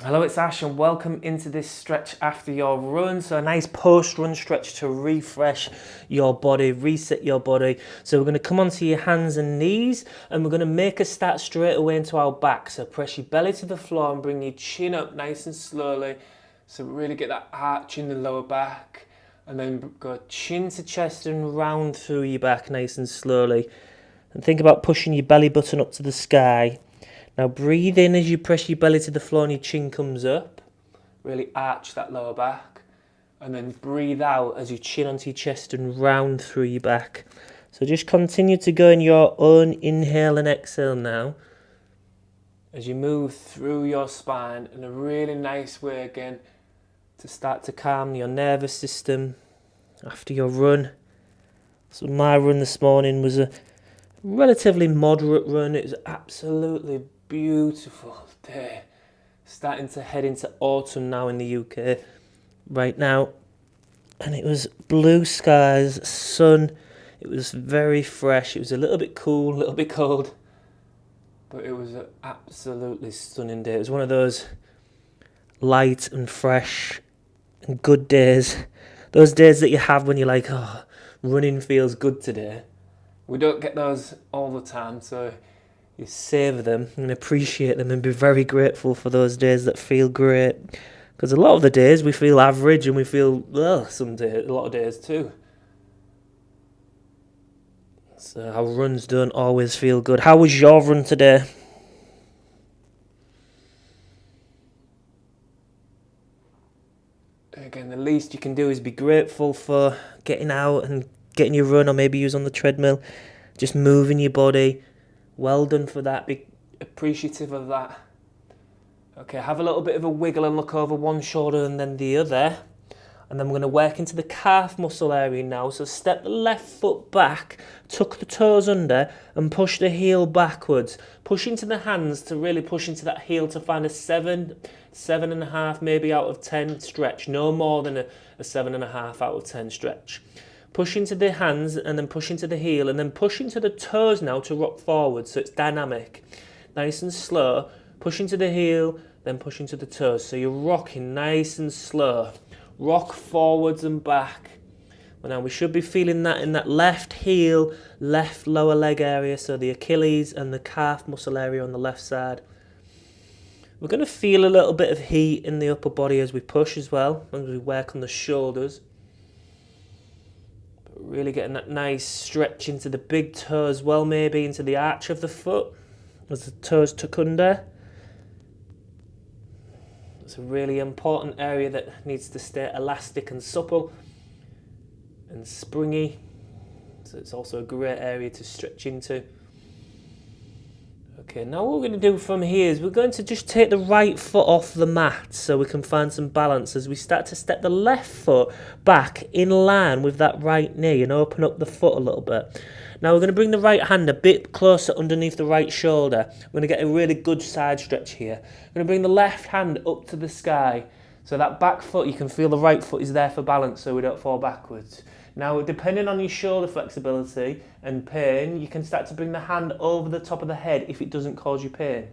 Hello, it's Ash and welcome into this stretch after your run. So a nice post-run stretch to refresh your body, reset your body. So we're going to come onto your hands and knees and we're going to make a start straight away into our back. So press your belly to the floor and bring your chin up nice and slowly. So really get that arch in the lower back and then go chin to chest and round through your back nice and slowly. And think about pushing your belly button up to the sky. Now breathe in as you press your belly to the floor and your chin comes up. Really arch that lower back. And then breathe out as you chin onto your chest and round through your back. So just continue to go in your own inhale and exhale now. As you move through your spine in a really nice way again to start to calm your nervous system after your run. So my run this morning was a relatively moderate run. It was absolutely beautiful day. Starting to head into autumn now in the UK right now. And it was blue skies, sun. It was very fresh. It was a little bit cool, a little bit cold. But it was an absolutely stunning day. It was one of those light and fresh and good days. Those days that you have when you're like, oh, running feels good today. We don't get those all the time, so you savour them and appreciate them and be very grateful for those days that feel great. Because a lot of the days we feel average and we feel, some days, a lot of days too. So our runs don't always feel good. How was your run today? Again, the least you can do is be grateful for getting out and getting your run, or maybe use on the treadmill. Just moving your body. Well done for that. Be appreciative of that. Okay, have a little bit of a wiggle and look over one shoulder and then the other. And then we're going to work into the calf muscle area now. So step the left foot back, tuck the toes under and push the heel backwards. Push into the hands to really push into that heel to find a 7.5 maybe out of 10 stretch. No more than a 7.5 out of 10 stretch. Push into the hands and then push into the heel and then push into the toes now to rock forward so it's dynamic. Nice and slow. Push into the heel, then push into the toes. So you're rocking nice and slow. Rock forwards and back. Well, now we should be feeling that in that left heel, left lower leg area, so the Achilles and the calf muscle area on the left side. We're going to feel a little bit of heat in the upper body as we push as well, as we work on the shoulders. But really getting that nice stretch into the big toe as well, maybe into the arch of the foot as the toes tuck under. It's a really important area that needs to stay elastic and supple and springy. So it's also a great area to stretch into. Okay, now what we're going to do from here is we're going to just take the right foot off the mat so we can find some balance as we start to step the left foot back in line with that right knee and open up the foot a little bit. Now we're going to bring the right hand a bit closer underneath the right shoulder. We're going to get a really good side stretch here. We're going to bring the left hand up to the sky. So that back foot, you can feel the right foot is there for balance so we don't fall backwards. Now, depending on your shoulder flexibility and pain, you can start to bring the hand over the top of the head if it doesn't cause you pain.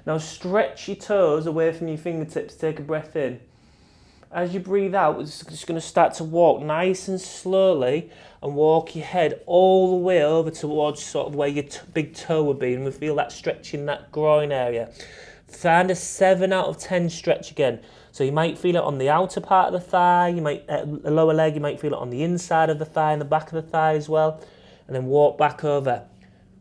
Now, stretch your toes away from your fingertips. Take a breath in. As you breathe out, we're just going to start to walk nice and slowly and walk your head all the way over towards sort of where your big toe would be. And we feel that stretch in that groin area. Find a 7 out of 10 stretch again. So you might feel it on the outer part of the thigh, you might the lower leg, you might feel it on the inside of the thigh and the back of the thigh as well. And then walk back over.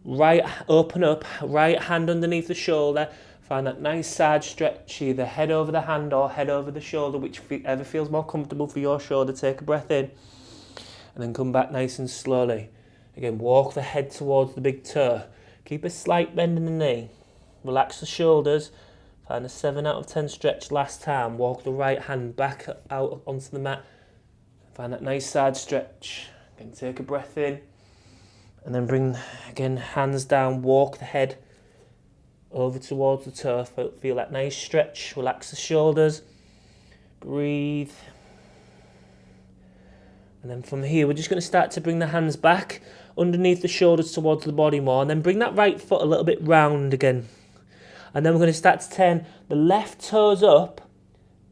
Right, open up, right hand underneath the shoulder. Find that nice side stretch, either head over the hand or head over the shoulder, whichever feels more comfortable for your shoulder. Take a breath in. And then come back nice and slowly. Again, walk the head towards the big toe. Keep a slight bend in the knee. Relax the shoulders. Find a 7 out of 10 stretch last time. Walk the right hand back out onto the mat. Find that nice side stretch. Again, take a breath in. And then bring, again, hands down. Walk the head over towards the toe. Feel that nice stretch. Relax the shoulders. Breathe. And then from here, we're just going to start to bring the hands back underneath the shoulders towards the body more. And then bring that right foot a little bit round again. And then we're going to start to turn the left toes up,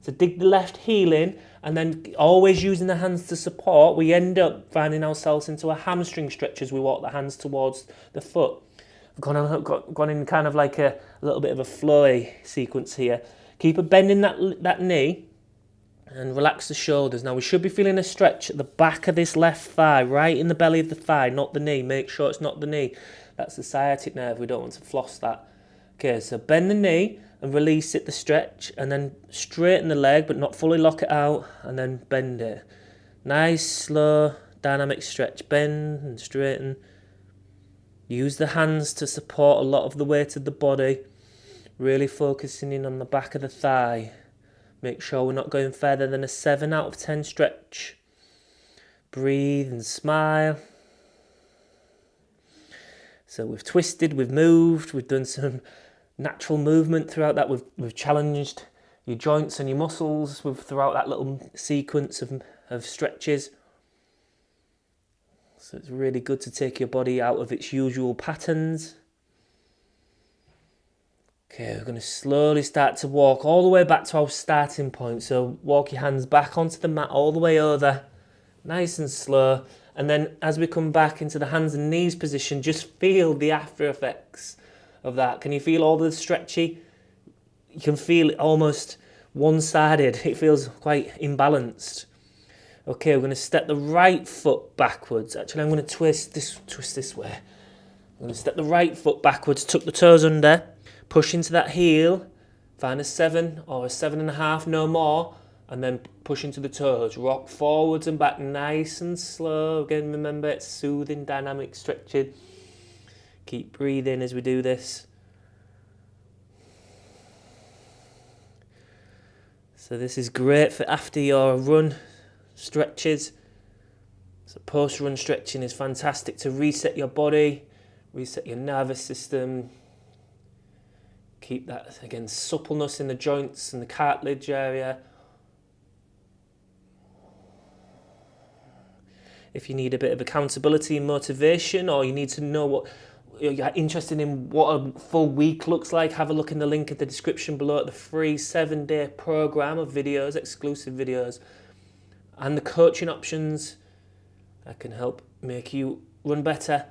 to dig the left heel in, and then always using the hands to support, we end up finding ourselves into a hamstring stretch as we walk the hands towards the foot. I've gone in kind of like a little bit of a flowy sequence here. Keep a bend in that knee and relax the shoulders. Now we should be feeling a stretch at the back of this left thigh, right in the belly of the thigh, not the knee. Make sure it's not the knee. That's the sciatic nerve. We don't want to floss that. Okay, so bend the knee and release it, the stretch, and then straighten the leg, but not fully lock it out, and then bend it. Nice, slow, dynamic stretch. Bend and straighten. Use the hands to support a lot of the weight of the body, really focusing in on the back of the thigh. Make sure we're not going further than a 7 out of 10 stretch. Breathe and smile. So we've twisted, we've moved, we've done some natural movement throughout that. We've challenged your joints and your muscles throughout that little sequence of stretches. So it's really good to take your body out of its usual patterns. Okay, we're going to slowly start to walk all the way back to our starting point. So walk your hands back onto the mat all the way over, nice and slow. And then as we come back into the hands and knees position, just feel the after effects of that. Can you feel all the stretchy? You can feel it almost one-sided. It feels quite imbalanced. Okay, we're going to step the right foot backwards. Actually, I'm going to twist this way. I'm going to step the right foot backwards, tuck the toes under, push into that heel, find a 7 or a 7.5, no more, and then push into the toes. Rock forwards and back nice and slow. Again, remember, it's soothing, dynamic stretching. Keep breathing as we do this. So this is great for after your run stretches. So post-run stretching is fantastic to reset your body, reset your nervous system. Keep that, again, suppleness in the joints and the cartilage area. If you need a bit of accountability and motivation, or you need to know what you're interested in, what a full week looks like, have a look in the link in the description below at the free 7-day program of videos, exclusive videos, and the coaching options that can help make you run better.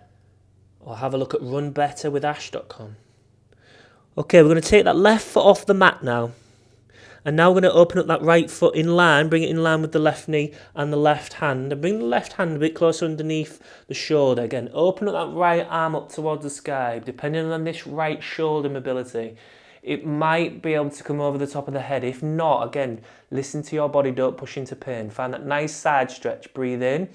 Or have a look at runbetterwithash.com. Okay, we're going to take that left foot off the mat now. And now we're going to open up that right foot in line, bring it in line with the left knee and the left hand. And bring the left hand a bit closer underneath the shoulder. Again, open up that right arm up towards the sky. Depending on this right shoulder mobility, it might be able to come over the top of the head. If not, again, listen to your body, don't push into pain. Find that nice side stretch. Breathe in.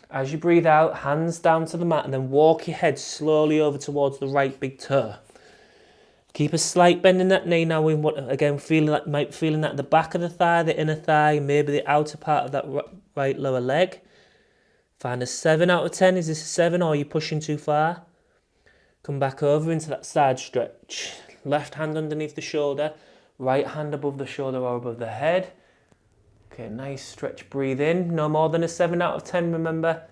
As you breathe out, hands down to the mat, and then walk your head slowly over towards the right big toe. Keep a slight bend in that knee. Now we want, again, feeling that at the back of the thigh, the inner thigh, maybe the outer part of that right lower leg. Find a 7 out of 10. Is this a 7 or are you pushing too far? Come back over into that side stretch. Left hand underneath the shoulder, right hand above the shoulder or above the head. Okay, nice stretch. Breathe in. No more than a 7 out of 10, remember.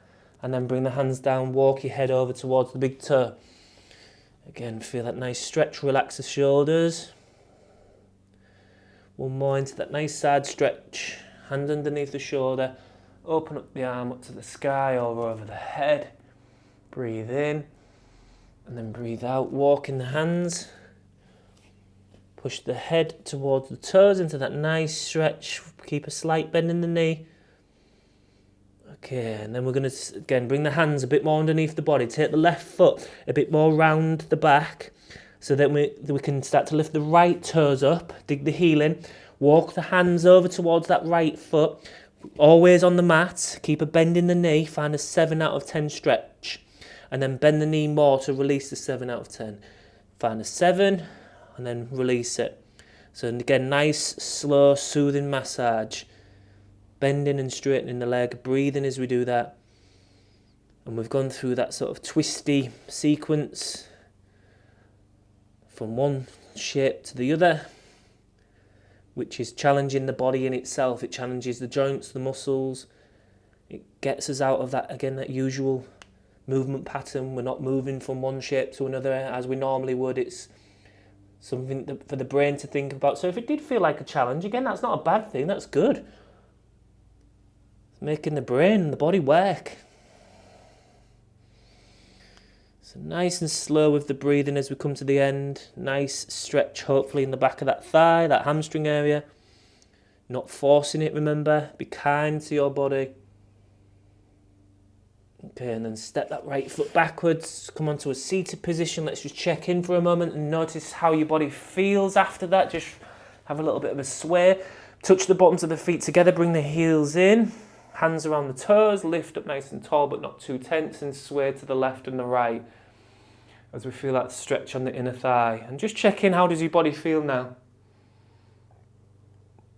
And then bring the hands down, walk your head over towards the big toe. Again, feel that nice stretch, relax the shoulders. One more into that nice side stretch. Hand underneath the shoulder. Open up the arm up to the sky or over the head. Breathe in. And then breathe out. Walk in the hands. Push the head towards the toes into that nice stretch. Keep a slight bend in the knee. Okay, and then we're going to, again, bring the hands a bit more underneath the body. Take the left foot a bit more round the back so that we can start to lift the right toes up, dig the heel in, walk the hands over towards that right foot, always on the mat, keep a bend in the knee, find a 7 out of 10 stretch, and then bend the knee more to release the 7 out of 10. Find a 7, and then release it. So again, nice, slow, soothing massage. Bending and straightening the leg, breathing as we do that. And we've gone through that sort of twisty sequence from one shape to the other, which is challenging the body in itself. It challenges the joints, the muscles. It gets us out of that, again, that usual movement pattern. We're not moving from one shape to another as we normally would. It's Something for the brain to think about. So if it did feel like a challenge, again, that's not a bad thing, that's good. It's making the brain and the body work. So nice and slow with the breathing as we come to the end. Nice stretch, hopefully, in the back of that thigh, that hamstring area. Not forcing it, remember. Be kind to your body. Okay, and then step that right foot backwards. Come onto a seated position. Let's just check in for a moment and notice how your body feels after that. Just have a little bit of a sway. Touch the bottoms of the feet together. Bring the heels in. Hands around the toes. Lift up nice and tall but not too tense. And sway to the left and the right as we feel that stretch on the inner thigh. And just check in, how does your body feel now?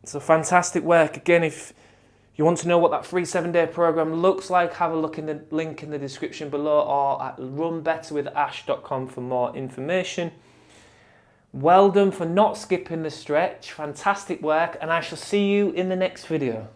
So fantastic work. Again, if you want to know what that free 7-day program looks like, have a look in the link in the description below or at runbetterwithash.com for more information. Well done for not skipping the stretch. Fantastic work, and I shall see you in the next video.